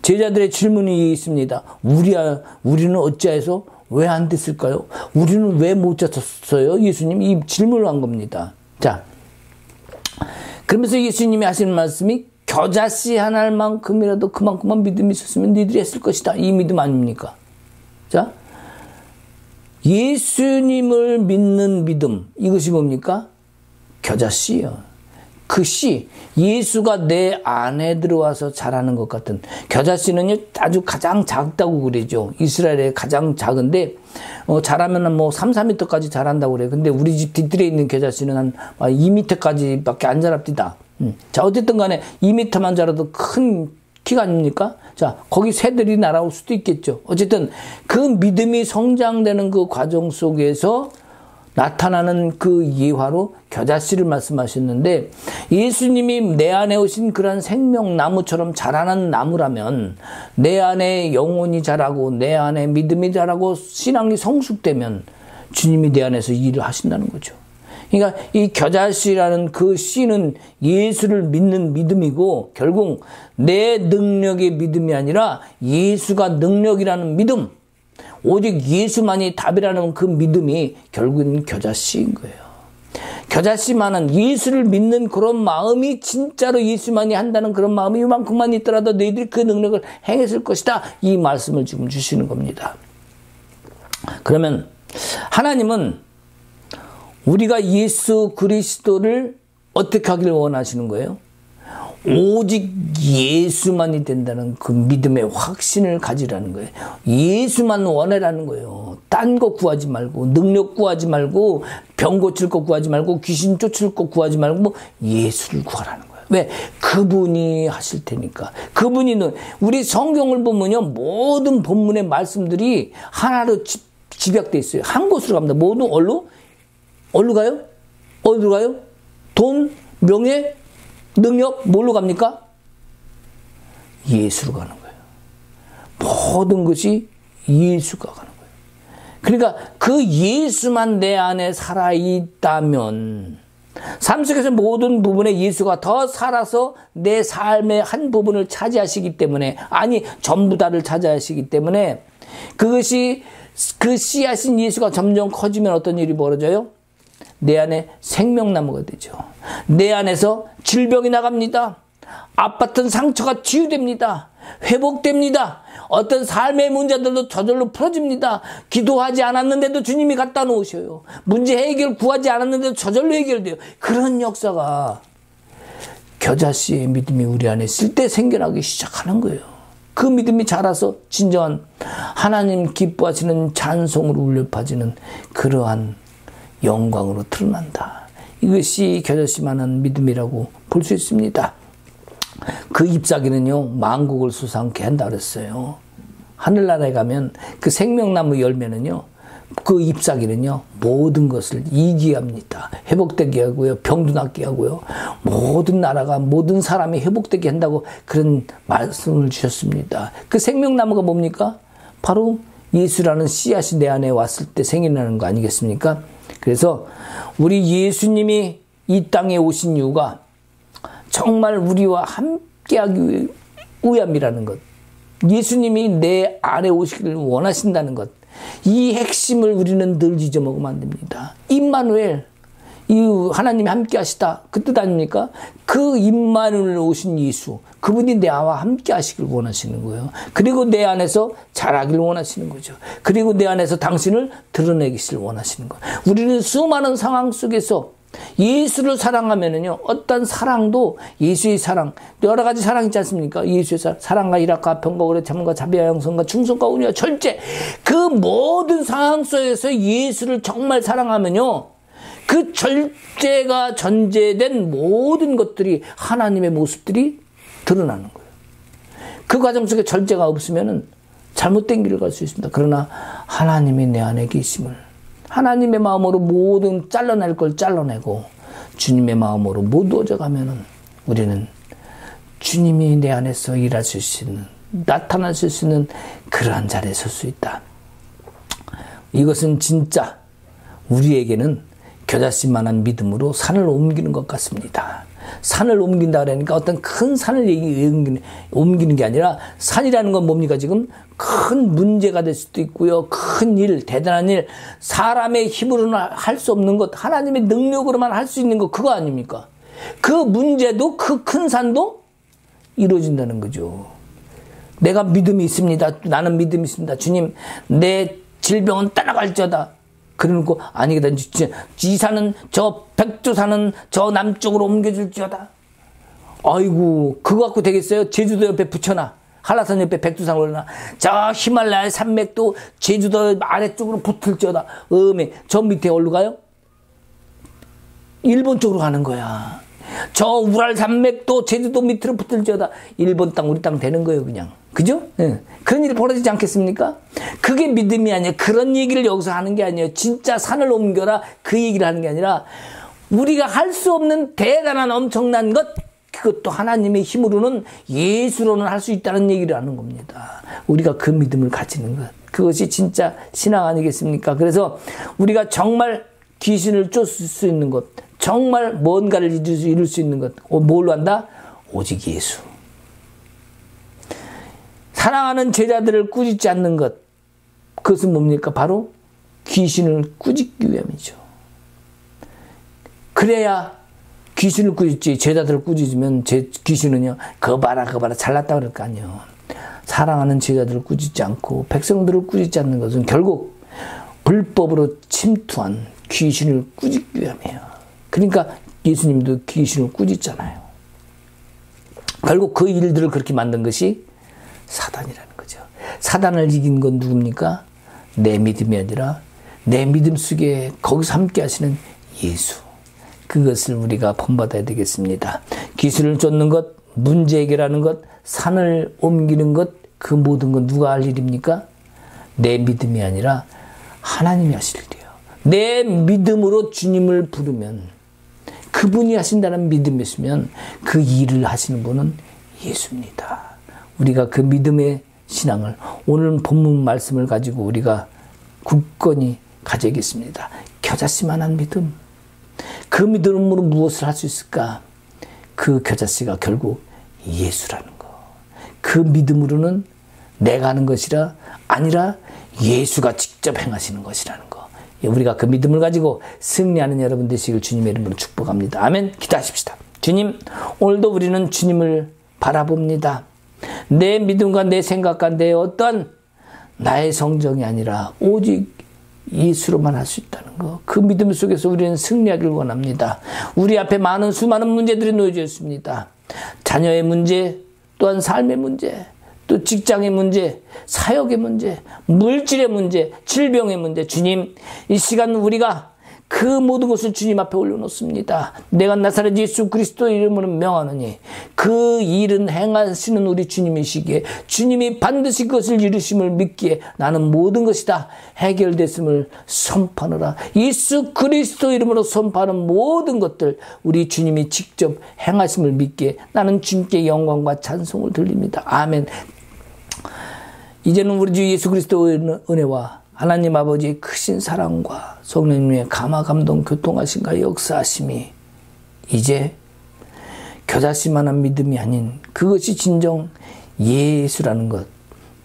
S1: 제자들의 질문이 있습니다. 우리는 어찌해서 왜 안 됐을까요? 우리는 왜 못 쫓았어요? 예수님 이 질문을 한 겁니다. 자, 그러면서 예수님이 하시는 말씀이 겨자씨 한 알만큼이라도 그만큼만 믿음이 있었으면 너희들이 했을 것이다. 이 믿음 아닙니까? 자, 예수님을 믿는 믿음, 이것이 뭡니까? 겨자씨요. 그 씨, 예수가 내 안에 들어와서 자라는 것 같은. 겨자씨는요, 아주 가장 작다고 그러죠. 이스라엘에 가장 작은데, 자라면 뭐 3, 4m까지 자란다고 그래요. 근데 우리 집 뒤뜰에 있는 겨자씨는 한 2m까지 밖에 안 자랍니다. 자, 어쨌든 간에 2m만 자라도 큰 키가 아닙니까? 자, 거기 새들이 날아올 수도 있겠죠. 어쨌든 그 믿음이 성장되는 그 과정 속에서 나타나는 그 예화로 겨자씨를 말씀하셨는데, 예수님이 내 안에 오신 그런 생명나무처럼 자라는 나무라면 내 안에 영혼이 자라고 내 안에 믿음이 자라고 신앙이 성숙되면 주님이 내 안에서 일을 하신다는 거죠. 그러니까 이 겨자씨라는 그 씨는 예수를 믿는 믿음이고, 결국 내 능력의 믿음이 아니라 예수가 능력이라는 믿음, 오직 예수만이 답이라는 그 믿음이 결국은 겨자씨인 거예요. 겨자씨만은 예수를 믿는 그런 마음이, 진짜로 예수만이 한다는 그런 마음이 이만큼만 있더라도 너희들이 그 능력을 행했을 것이다. 이 말씀을 지금 주시는 겁니다. 그러면 하나님은 우리가 예수 그리스도를 어떻게 하기를 원하시는 거예요? 오직 예수만이 된다는 그 믿음의 확신을 가지라는 거예요. 예수만 원하라는 거예요. 딴 거 구하지 말고, 능력 구하지 말고, 병 고칠 거 구하지 말고, 귀신 쫓을 거 구하지 말고, 예수를 구하라는 거예요. 왜? 그분이 하실 테니까. 그분이, 우리 성경을 보면요, 모든 본문의 말씀들이 하나로 집약되어 있어요. 한 곳으로 갑니다. 모두 어디로 가요? 어디로 가요? 돈, 명예, 능력, 뭘로 갑니까? 예수로 가는 거예요. 모든 것이 예수가 가는 거예요. 그러니까 그 예수만 내 안에 살아있다면 삶 속에서 모든 부분에 예수가 더 살아서 내 삶의 한 부분을 차지하시기 때문에, 아니 전부 다를 차지하시기 때문에, 그것이 그 씨앗인 예수가 점점 커지면 어떤 일이 벌어져요? 내 안에 생명나무가 되죠. 내 안에서 질병이 나갑니다. 아팠던 상처가 치유됩니다. 회복됩니다. 어떤 삶의 문제들도 저절로 풀어집니다. 기도하지 않았는데도 주님이 갖다 놓으셔요. 문제 해결 구하지 않았는데도 저절로 해결돼요. 그런 역사가 겨자씨의 믿음이 우리 안에 있을 때 생겨나기 시작하는 거예요. 그 믿음이 자라서 진정한 하나님 기뻐하시는 찬송으로 울려 퍼지는 그러한 영광으로 드러난다. 이것이 겨자씨만한 믿음이라고 볼 수 있습니다. 그 잎사귀는요, 만국을 수상케 한다 그랬어요. 하늘나라에 가면 그 생명나무 열매는요, 그 잎사귀는요, 모든 것을 이기게 합니다. 회복되게 하고요, 병도 낫게 하고요, 모든 나라가, 모든 사람이 회복되게 한다고 그런 말씀을 주셨습니다. 그 생명나무가 뭡니까? 바로 예수라는 씨앗이 내 안에 왔을 때 생겨나는 거 아니겠습니까? 그래서 우리 예수님이 이 땅에 오신 이유가 정말 우리와 함께하기 위함이라는 것, 예수님이 내 안에 오시기를 원하신다는 것, 이 핵심을 우리는 늘 잊어먹으면 안 됩니다. 임마누엘, 이 하나님이 함께 하시다, 그 뜻 아닙니까? 그 임마누엘 오신 예수, 그분이 나와 함께 하시길 원하시는 거예요. 그리고 내 안에서 자라길 원하시는 거죠. 그리고 내 안에서 당신을 드러내기를 원하시는 거예요. 우리는 수많은 상황 속에서 예수를 사랑하면은요, 어떤 사랑도 예수의 사랑, 여러 가지 사랑 있지 않습니까? 예수의 사랑과 일학과 평과 오래 참과 자비와 양선과 충성과 온유와 절제, 그 모든 상황 속에서 예수를 정말 사랑하면요, 그 절제가 전제된 모든 것들이, 하나님의 모습들이 드러나는 거예요. 그 과정 속에 절제가 없으면은 잘못된 길을 갈 수 있습니다. 그러나 하나님이 내 안에 계심을, 하나님의 마음으로 모든 잘라낼 걸 잘라내고 주님의 마음으로 모두어져 가면은 우리는 주님이 내 안에서 일하실 수 있는, 나타나실 수 있는 그러한 자리에 설 수 있다. 이것은 진짜 우리에게는 겨자씨만한 믿음으로 산을 옮기는 것 같습니다. 산을 옮긴다 그러니까 어떤 큰 산을 옮기는 게 아니라, 산이라는 건 뭡니까? 지금 큰 문제가 될 수도 있고요. 큰 일, 대단한 일, 사람의 힘으로는 할 수 없는 것, 하나님의 능력으로만 할 수 있는 것, 그거 아닙니까? 그 문제도, 그 큰 산도 이루어진다는 거죠. 내가 믿음이 있습니다. 나는 믿음이 있습니다. 주님, 내 질병은 따라갈지어다. 그러고 아니겠다. 이 산은, 저 백두산은 저 남쪽으로 옮겨줄지어다. 아이고, 그거 갖고 되겠어요? 제주도 옆에 붙여놔. 한라산 옆에 백두산 올려놔. 저 히말라야 산맥도 제주도 아래쪽으로 붙을지어다. 저 밑에 어디로 가요? 일본 쪽으로 가는 거야. 저 우랄 산맥도 제주도 밑으로 붙을지어다. 일본 땅, 우리 땅 되는 거예요, 그냥. 그죠? 네. 그런 일이 벌어지지 않겠습니까? 그게 믿음이 아니에요. 그런 얘기를 여기서 하는 게 아니에요. 진짜 산을 옮겨라, 그 얘기를 하는 게 아니라, 우리가 할 수 없는 대단한 엄청난 것, 그것도 하나님의 힘으로는, 예수로는 할 수 있다는 얘기를 하는 겁니다. 우리가 그 믿음을 가지는 것, 그것이 진짜 신앙 아니겠습니까? 그래서 우리가 정말 귀신을 쫓을 수 있는 것, 정말 뭔가를 이룰 수 있는 것, 뭘로 한다? 오직 예수. 사랑하는 제자들을 꾸짖지 않는 것, 그것은 뭡니까? 바로 귀신을 꾸짖기 위함이죠. 그래야 귀신을 꾸짖지, 제자들을 꾸짖으면 귀신은요, 그거 봐라 잘났다 그럴 거 아니에요. 사랑하는 제자들을 꾸짖지 않고 백성들을 꾸짖지 않는 것은 결국 불법으로 침투한 귀신을 꾸짖기 위함이에요. 그러니까 예수님도 귀신을 꾸짖잖아요. 결국 그 일들을 그렇게 만든 것이 사단이라는 거죠. 사단을 이긴 건 누굽니까? 내 믿음이 아니라 내 믿음 속에 거기서 함께 하시는 예수. 그것을 우리가 본받아야 되겠습니다. 기술을 쫓는 것, 문제 해결하는 것, 산을 옮기는 것, 그 모든 건 누가 할 일입니까? 내 믿음이 아니라 하나님이 하실 일이에요. 내 믿음으로 주님을 부르면, 그분이 하신다는 믿음이 있으면 그 일을 하시는 분은 예수입니다. 우리가 그 믿음의 신앙을 오늘 본문 말씀을 가지고 우리가 굳건히 가져야겠습니다. 겨자씨만한 믿음. 그 믿음으로 무엇을 할 수 있을까? 그 겨자씨가 결국 예수라는 거. 그 믿음으로는 내가 하는 것이라 아니라 예수가 직접 행하시는 것이라는 거. 우리가 그 믿음을 가지고 승리하는 여러분 되시길 주님의 이름으로 축복합니다. 아멘. 기도하십시다. 주님, 오늘도 우리는 주님을 바라봅니다. 내 믿음과 내 생각과 내 어떤 나의 성정이 아니라 오직 예수로만 할 수 있다는 것. 그 믿음 속에서 우리는 승리하길 원합니다. 우리 앞에 수많은 문제들이 놓여져 있습니다. 자녀의 문제, 또한 삶의 문제, 또 직장의 문제, 사역의 문제, 물질의 문제, 질병의 문제. 주님, 이 시간 우리가 그 모든 것을 주님 앞에 올려놓습니다. 내가 나사렛 예수 그리스도의 이름으로 명하노니 그 일은 행하시는 우리 주님이시기에 주님이 반드시 그것을 이루심을 믿기에 나는 모든 것이 다 해결됐음을 선포하노라. 예수 그리스도 이름으로 선포하는 모든 것들 우리 주님이 직접 행하심을 믿기에 나는 주님께 영광과 찬송을 돌립니다. 아멘. 이제는 우리 주 예수 그리스도의 은혜와 하나님 아버지의 크신 사랑과 성령님의 감화 감동 교통하심과 역사하심이 이제 겨자씨만한 믿음이 아닌 그것이 진정 예수라는 것,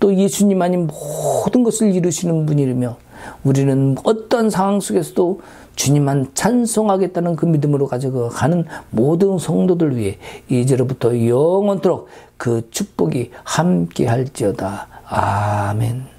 S1: 또 예수님 아닌 모든 것을 이루시는 분이라며 우리는 어떤 상황 속에서도 주님만 찬송하겠다는 그 믿음으로 가져가는 모든 성도들 위해 이제로부터 영원토록 그 축복이 함께 할지어다. 아멘.